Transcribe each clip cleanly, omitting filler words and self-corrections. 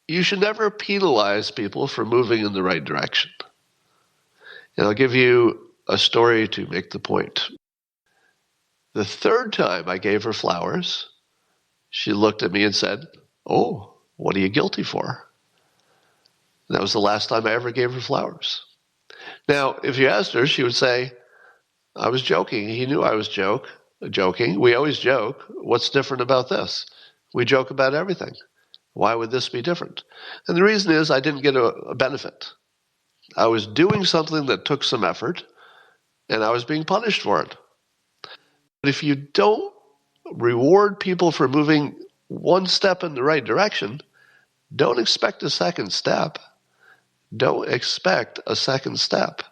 You should never penalize people for moving in the right direction. And I'll give you a story to make the point. The third time I gave her flowers, she looked at me and said, "Oh, what are you guilty for?" And that was the last time I ever gave her flowers. Now, if you asked her, she would say, "I was joking. He knew I was joking. We always joke. What's different about this? We joke about everything. Why would this be different?" And the reason is I didn't get a benefit. I was doing something that took some effort, and I was being punished for it. But if you don't reward people for moving one step in the right direction, don't expect a second step. Don't expect a second step.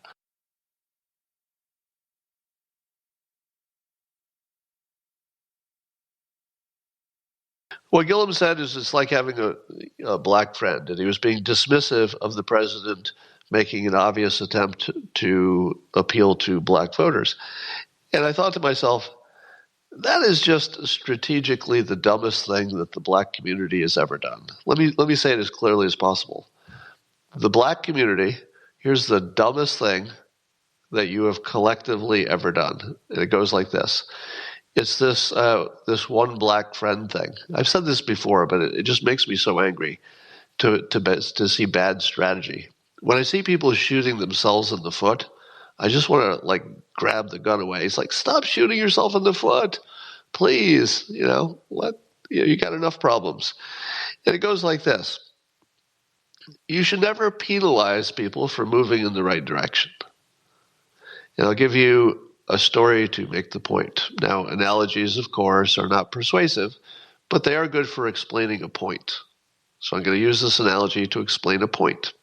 What Gillum said is it's like having a black friend, and he was being dismissive of the president making an obvious attempt to appeal to black voters. And I thought to myself, that is just strategically the dumbest thing that the black community has ever done. Let me say it as clearly as possible. The black community, here's the dumbest thing that you have collectively ever done. And it goes like this. It's this one black friend thing. I've said this before, but it just makes me so angry to see bad strategy. When I see people shooting themselves in the foot, I just want to grab the gun away. It's like, stop shooting yourself in the foot, please. You got enough problems. And it goes like this. You should never penalize people for moving in the right direction. And I'll give you a story to make the point. Now, analogies, of course, are not persuasive, but they are good for explaining a point. So I'm going to use this analogy to explain a point.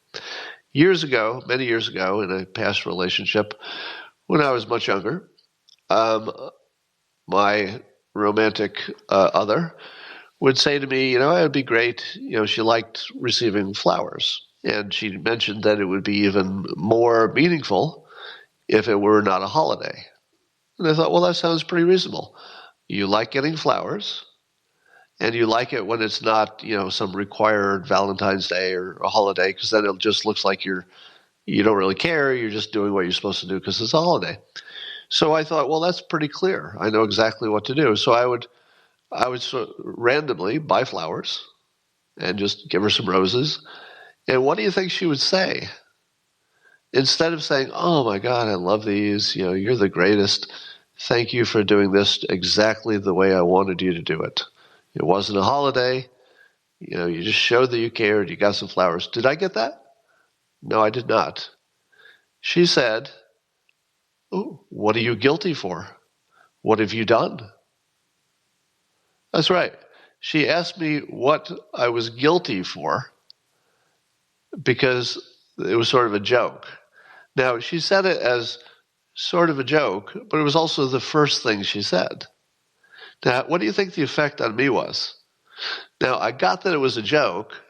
Many years ago, in a past relationship, when I was much younger, my romantic other would say to me, it would be great, she liked receiving flowers. And she mentioned that it would be even more meaningful if it were not a holiday. And I thought, well, that sounds pretty reasonable. You like getting flowers, and you like it when it's not, some required Valentine's Day or a holiday, because then it just looks like you don't really care. You're just doing what you're supposed to do because it's a holiday. So I thought, well, that's pretty clear. I know exactly what to do. So I would sort of randomly buy flowers and just give her some roses. And what do you think she would say? Instead of saying, "Oh my God, I love these. You're the greatest. Thank you for doing this exactly the way I wanted you to do it. It wasn't a holiday. You just showed that you cared. You got some flowers." Did I get that? No, I did not. She said, "Oh, what are you guilty for? What have you done?" That's right. She asked me what I was guilty for because it was sort of a joke. Now, she said it as sort of a joke, but it was also the first thing she said. Now, what do you think the effect on me was? Now, I got that it was a joke,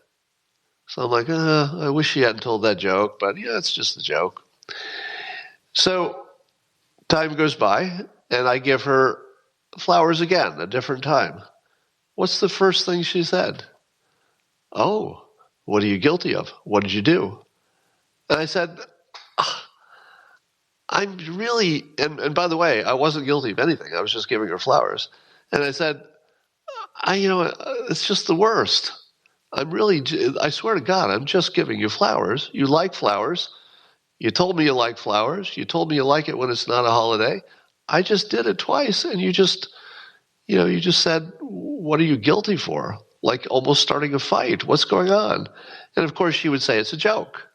so I'm like, I wish she hadn't told that joke, but it's just a joke. So time goes by, and I give her flowers again, a different time. What's the first thing she said? "Oh, what are you guilty of? What did you do?" And I said, I'm really, and by the way, I wasn't guilty of anything. I was just giving her flowers. And I said, it's just the worst. I swear to God, I'm just giving you flowers. You like flowers. You told me you like flowers. You told me you like it when it's not a holiday. I just did it twice, and you just said, "What are you guilty for?" Like almost starting a fight. What's going on? And of course, she would say it's a joke.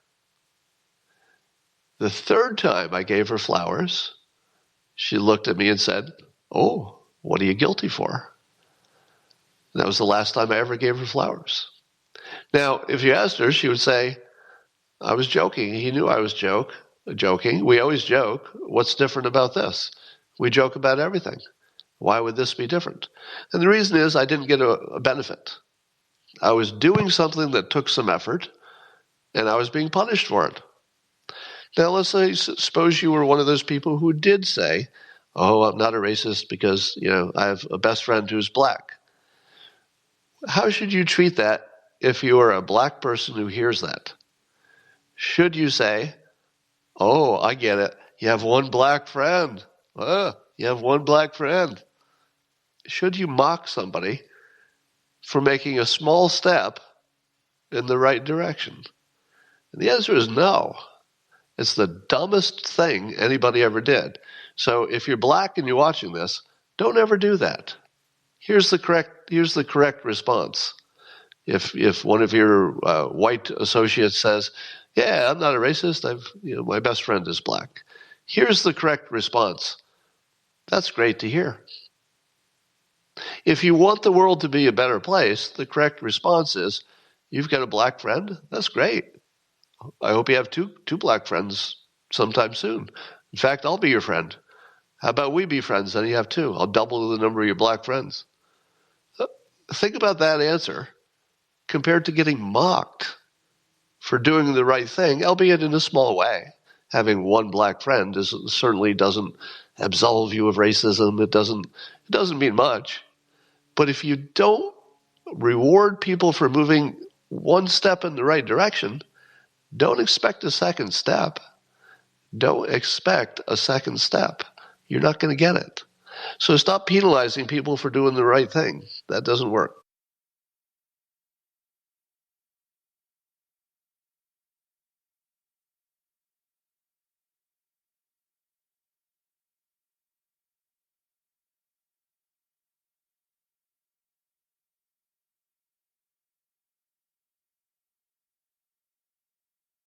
The third time I gave her flowers, she looked at me and said, "Oh, what are you guilty for?" And that was the last time I ever gave her flowers. Now, if you asked her, she would say, "I was joking. He knew I was joking. We always joke. What's different about this? We joke about everything. Why would this be different?" And the reason is I didn't get a benefit. I was doing something that took some effort, and I was being punished for it. Now, let's say, suppose you were one of those people who did say, "Oh, I'm not a racist because, I have a best friend who's black." How should you treat that if you are a black person who hears that? Should you say, oh, I get it. You have one black friend. You have one black friend. Should you mock somebody for making a small step in the right direction? And the answer is no. It's the dumbest thing anybody ever did. So if you're black and you're watching this, don't ever do that. Here's the correct response. If one of your white associates says, "Yeah, I'm not a racist. My best friend is black," here's the correct response. That's great to hear. If you want the world to be a better place, the correct response is, "You've got a black friend? That's great. I hope you have two black friends sometime soon. In fact, I'll be your friend. How about we be friends? Then you have two. I'll double the number of your black friends." Think about that answer compared to getting mocked for doing the right thing, albeit in a small way. Having one black friend certainly doesn't absolve you of racism. It doesn't mean much. But if you don't reward people for moving one step in the right direction, don't expect a second step. Don't expect a second step. You're not going to get it. So stop penalizing people for doing the right thing. That doesn't work.